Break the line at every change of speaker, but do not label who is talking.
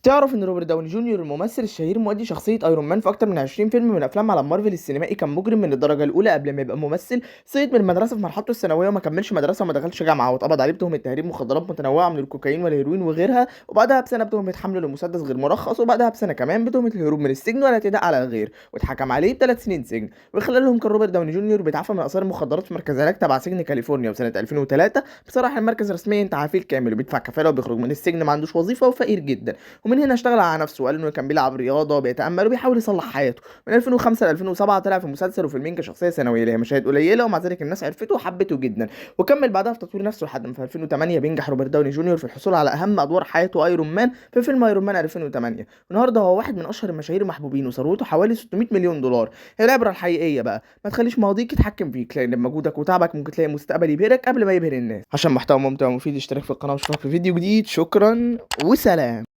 تعرف ان روبرت داوني جونيور الممثل الشهير مؤدي شخصية ايرون مان في اكتر من 20 فيلم من افلام عالم مارفل السينمائي؟ كان مجرم من الدرجة الاولى قبل ما يبقى ممثل. سقط من المدرسة في مرحلته الثانوية وما كملش مدرسة وما دخلش جامعة، واتقبض عليه بتهمة تهريب مخدرات متنوعة من الكوكايين والهيروين وغيرها، وبعدها بسنة بتهمة حمل لمسدس غير مرخص، وبعدها بسنة كمان بتهمة الهروب من السجن والاعتداء على الغير، واتحكم عليه بثلاث سنين سجن. وخلالهم كان روبرت داوني جونيور بيتعافى من اثار المخدرات في مركز علاج تبع سجن كاليفورنيا، وسنة 2003 بصراحة المركز رسميا تعافيه الكامل وبيدفع كفالة وبيخرج من السجن ما عندوش وظيفة وفقير جدا. ومن هنا اشتغل على نفسه وقال انه كان بيلعب رياضه وبيتامل وبيحاول يصلح حياته. من 2005 ل 2007 طلع في مسلسل وفيلمين كشخصيه ثانويه ليها مشاهد قليله، ومع ذلك الناس عرفته وحبته جدا. وكمل بعدها في تطوير نفسه لحد ما في 2008 بينجح روبرت داوني جونيور في الحصول على اهم ادوار حياته ايرون مان في فيلم ايرون مان 2008. والنهارده هو واحد من اشهر المشاهير المحبوبين وثروته حوالي 600 مليون دولار. هي العبره الحقيقيه بقى ما تخليش ماضيك يتحكم فيك، لان بمجهودك وتعبك ممكن تلاقي مستقبل يبهرك قبل ما يبهر الناس. عشان محتوى ممتع ومفيد اشترك في القناه واشوفك في فيديو جديد. شكرا وسلام.